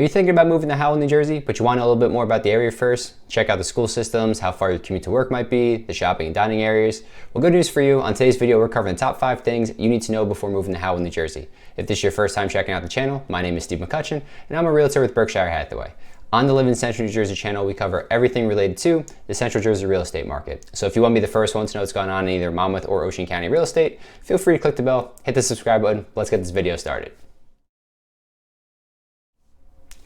Are you thinking about moving to Howell, New Jersey, but you want to know a little bit more about the area first? Check out the school systems, how far your commute to work might be, the shopping and dining areas. Well, good news for you. On today's video, we're covering the top 5 things you need to know before moving to Howell, New Jersey. If this is your first time checking out the channel, my name is Steve McCutcheon, and I'm a realtor with Berkshire Hathaway. On the Live in Central New Jersey channel, we cover everything related to the Central Jersey real estate market. So if you want to be the first one to know what's going on in either Monmouth or Ocean County real estate, feel free to click the bell, hit the subscribe button. Let's get this video started.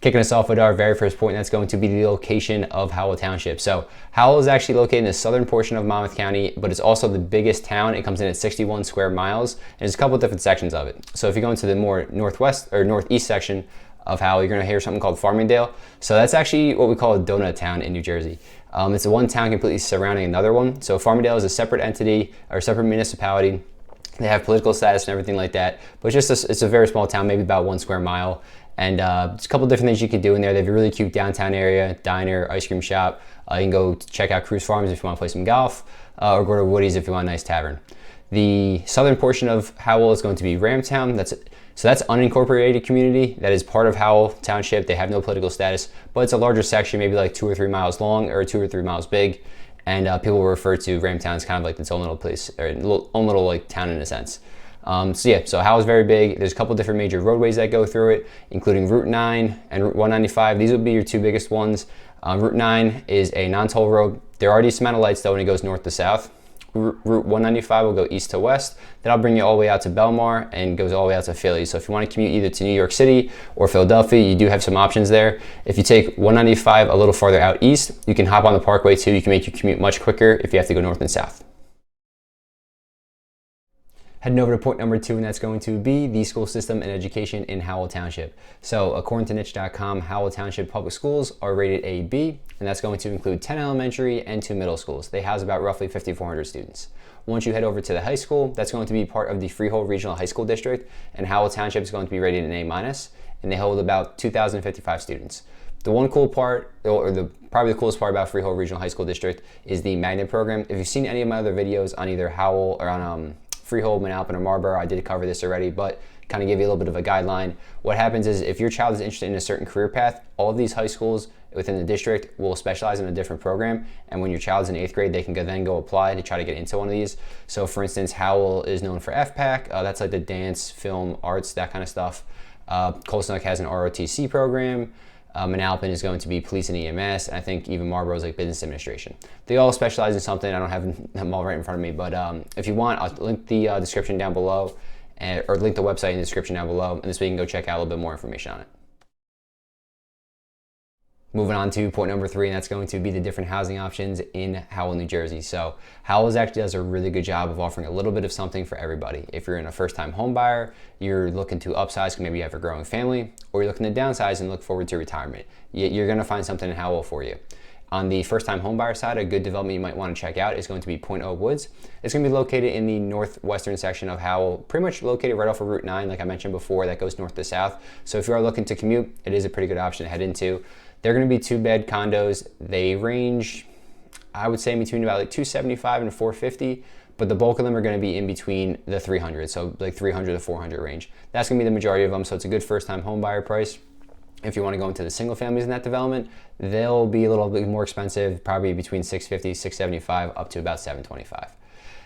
Kicking us off with our very first point, that's going to be the location of Howell Township. So Howell is actually located in the southern portion of Monmouth County, but it's also the biggest town. It comes in at 61 square miles, and there's a couple different sections of it. So if you go into the more northwest or northeast section of Howell, you're gonna hear something called Farmingdale. So that's actually what we call a donut town in New Jersey. It's one town completely surrounding another one. So Farmingdale is a separate entity or separate municipality. They have political status and everything like that, but it's a very small town, maybe about 1 square mile. And there's a couple different things you can do in there. They have a really cute downtown area, diner, ice cream shop. You can go check out Cruise Farms if you want to play some golf, or go to Woody's if you want a nice tavern. The southern portion of Howell is going to be Ramtown. That's unincorporated community that is part of Howell Township. They have no political status, but it's a larger section, maybe like 2 or 3 miles long or 2 or 3 miles big. And people will refer to Ramtown as kind of like its own little place, or own little like town in a sense. So Howell is very big. There's a couple different major roadways that go through it, including Route 9 and Route 195. These would be your 2 biggest ones. Route 9 is a non-toll road. There are decent amount of lights though when it goes north to south. Route 195 will go east to west. That'll bring you all the way out to Belmar and goes all the way out to Philly. So if you want to commute either to New York City or Philadelphia, you do have some options there. If you take 195 a little farther out east, you can hop on the Parkway too. You can make your commute much quicker if you have to go north and south. Heading over to point number 2, and that's going to be the school system and education in Howell Township. So according to niche.com, Howell Township public schools are rated A-B, and that's going to include 10 elementary and 2 middle schools. They house about roughly 5,400 students. Once you head over to the high school, that's going to be part of the Freehold Regional High School District, and Howell Township is going to be rated an A-, and they hold about 2,055 students. The one cool part, or probably the coolest part about Freehold Regional High School District is the magnet program. If you've seen any of my other videos on either Howell or on Freehold, Manalapan, or Marlboro, I did cover this already, but kind of give you a little bit of a guideline. What happens is if your child is interested in a certain career path, all of these high schools within the district will specialize in a different program, and when your child's in 8th grade, they can then go apply to try to get into one of these. So for instance, Howell is known for FPAC, that's like the dance, film, arts, that kind of stuff. Colesnook has an ROTC program. Manalapan is going to be police and EMS, and I think even Marlboro is like business administration. They all specialize in something. I don't have them all right in front of me, but if you want, I'll link the description down below, or link the website in the description down below, and this way you can go check out a little bit more information on it. Moving on to point number 3, and that's going to be the different housing options in Howell, New Jersey. So Howell actually does a really good job of offering a little bit of something for everybody. If you're in a first-time home buyer, you're looking to upsize because maybe you have a growing family, or you're looking to downsize and look forward to retirement, you're going to find something in Howell for you. On the first-time home buyer side, a good development you might want to check out is going to be Point Oak Woods. It's going to be located in the northwestern section of Howell, pretty much located right off of Route 9, like I mentioned before, that goes north to south. So if you are looking to commute, it is a pretty good option to head into. They're going to be 2-bed condos. They range, I would say, between about like $275 and $450, but the bulk of them are going to be in between the 300, so like 300 to 400 range. That's going to be the majority of them, so it's a good first-time home buyer price. If you want to go into the single families in that development, they'll be a little bit more expensive, probably between $650, $675, up to about $725.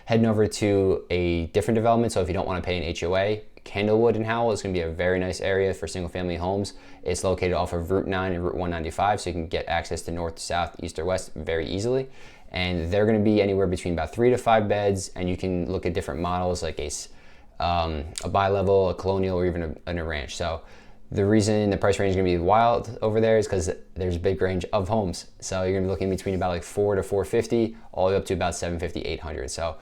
Heading over to a different development, so if you don't want to pay an HOA, Candlewood in Howell is going to be a very nice area for single family homes. It's located off of Route 9 and Route 195, so you can get access to north, south, east, or west very easily. And they're going to be anywhere between about 3 to 5 beds, and you can look at different models like a bi-level, a colonial, or even a ranch. So the reason the price range is going to be wild over there is because there's a big range of homes. So you're going to be looking between about like 4 to 450, all the way up to about 750, 800. So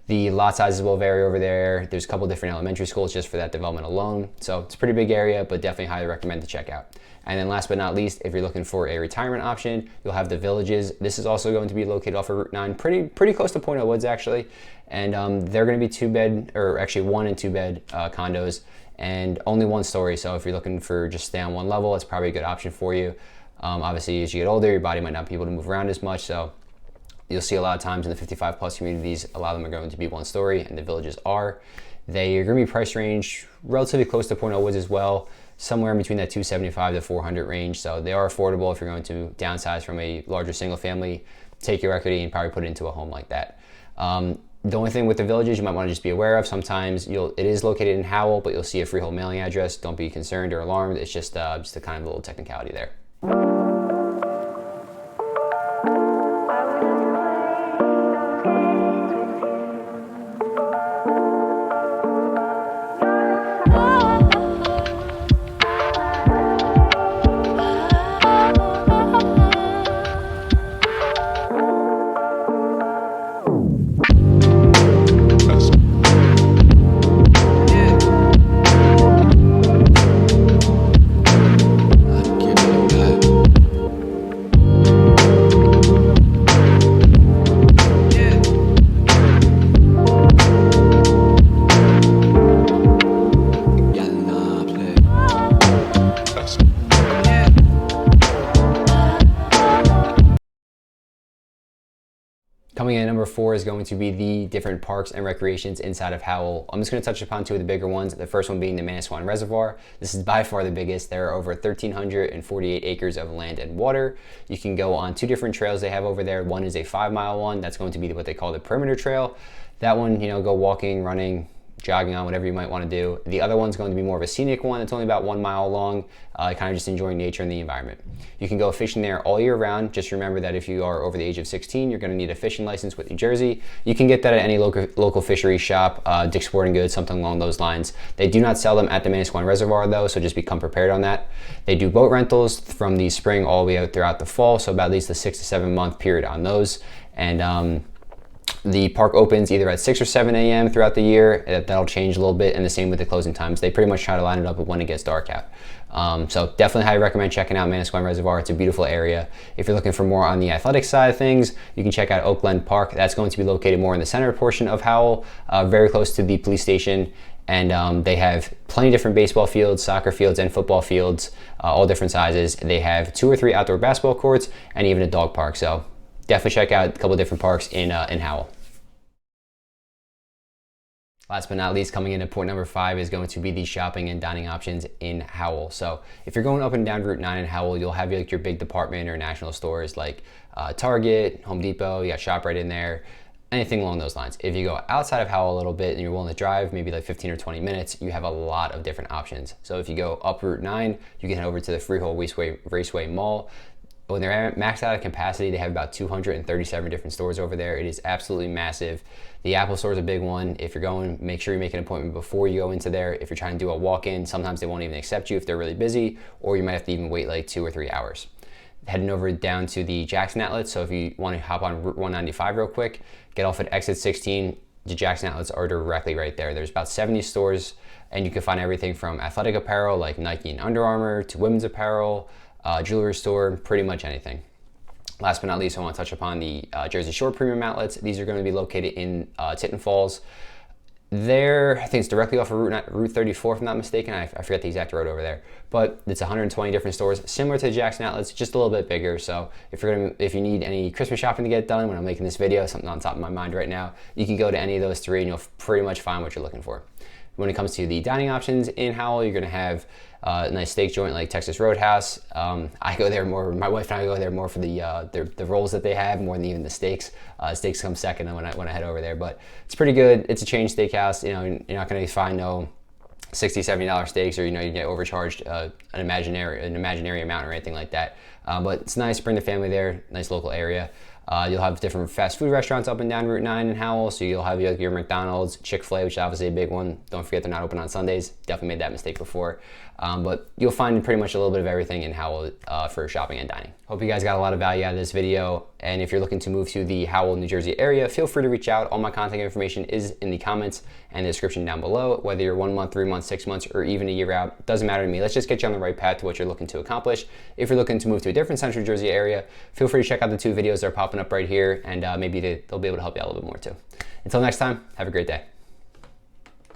the lot sizes will vary over there. There's a couple different elementary schools just for that development alone. So it's a pretty big area, but definitely highly recommend to check out. And then last but not least, if you're looking for a retirement option, you'll have the Villages. This is also going to be located off of Route 9, pretty close to Point Oak Woods actually. And they're going to be 2-bed, or actually 1 and 2-bed condos, and only 1 story. So if you're looking for just stay on 1 level, it's probably a good option for you. Obviously, as you get older, your body might not be able to move around as much. So you'll see a lot of times in the 55 plus communities, a lot of them are going to be 1 story, and the Villages are. They are going to be price range relatively close to Point Oak Woods as well. somewhere in between that 275 to 400 range. So they are affordable if you're going to downsize from a larger single family, take your equity and probably put it into a home like that. The only thing with the villages you might want to just be aware of, sometimes it is located in Howell, but you'll see a Freehold mailing address. Don't be concerned or alarmed. It's just a kind of little technicality there. Coming in at number 4 is going to be the different parks and recreations inside of Howell. I'm just going to touch upon 2 of the bigger ones. The first one being the Manasquan Reservoir. This is by far the biggest. There are over 1,348 acres of land and water. You can go on 2 different trails they have over there. One is a 5-mile one. That's going to be what they call the perimeter trail. That one, go walking, running, jogging on, whatever you might want to do. The other one's going to be more of a scenic one. It's only about 1 mile long, kind of just enjoying nature and the environment. You can go fishing there all year round. Just remember that if you are over the age of 16, you're going to need a fishing license with New Jersey. You can get that at any local fishery shop, Dick's Sporting Goods, something along those lines. They do not sell them at the Manasquan Reservoir though, so just become prepared on that. They do boat rentals from the spring all the way out throughout the fall, so about at least a 6 to 7 month period on those. And the park opens either at 6 or 7 a.m. throughout the year. That'll change a little bit, and the same with the closing times. They pretty much try to line it up with when it gets dark out. So definitely highly recommend checking out Manasquan Reservoir. It's a beautiful area. If you're looking for more on the athletic side of things, you can check out Oak Glen Park. That's going to be located more in the center portion of Howell, very close to the police station. And they have plenty of different baseball fields, soccer fields, and football fields, all different sizes. They have 2 or 3 outdoor basketball courts and even a dog park. So definitely check out a couple of different parks in Howell. Last but not least, coming in at point number 5 is going to be the shopping and dining options in Howell. So if you're going up and down Route 9 in Howell, you'll have your big department or national stores like Target, Home Depot, you got ShopRite in there, anything along those lines. If you go outside of Howell a little bit and you're willing to drive maybe like 15 or 20 minutes, you have a lot of different options. So if you go up Route 9, you can head over to the Freehold Raceway Mall. When they're maxed out of capacity, they have about 237 different stores over there. It is absolutely massive. The Apple store is a big one. If you're going, make sure you make an appointment before you go into there. If you're trying to do a walk-in, sometimes they won't even accept you if they're really busy, or you might have to even wait like 2 or 3 hours. Heading over down to the Jackson outlets. So if you want to hop on Route 195 real quick, get off at exit 16. The Jackson outlets are directly right there. There's about 70 stores, and you can find everything from athletic apparel like Nike and Under Armour to women's apparel, jewelry store, pretty much anything. Last but not least, I want to touch upon the Jersey Shore Premium Outlets. These are going to be located in Tinton Falls. There, I think it's directly off of Route 34, if I'm not mistaken. I forget the exact road over there, but it's 120 different stores, similar to the Jackson Outlets, just a little bit bigger. So if you need any Christmas shopping to get done when I'm making this video, something on top of my mind right now, you can go to any of those 3 and you'll pretty much find what you're looking for. When it comes to the dining options in Howell, you're going to have a nice steak joint like Texas Roadhouse. I go there more. My wife and I go there more for the rolls that they have more than even the steaks. Steaks come second when I head over there, but it's pretty good. It's a chain steakhouse. You're not going to find no $60, $70 steaks, or you get overcharged an imaginary amount or anything like that. But it's nice. Bring the family there. Nice local area. You'll have different fast food restaurants up and down Route 9 in Howell. So you'll have your McDonald's, Chick-fil-A, which is obviously a big one. Don't forget they're not open on Sundays. Definitely made that mistake before. But you'll find pretty much a little bit of everything in Howell for shopping and dining. Hope you guys got a lot of value out of this video. And if you're looking to move to the Howell, New Jersey area, feel free to reach out. All my contact information is in the comments and the description down below. Whether you're 1 month, 3 months, 6 months, or even a year out, doesn't matter to me. Let's just get you on the right path to what you're looking to accomplish. If you're looking to move to a different Central Jersey area, feel free to check out the 2 videos that are popping up right here, and maybe they'll be able to help you out a little bit more too. Until next time, have a great day.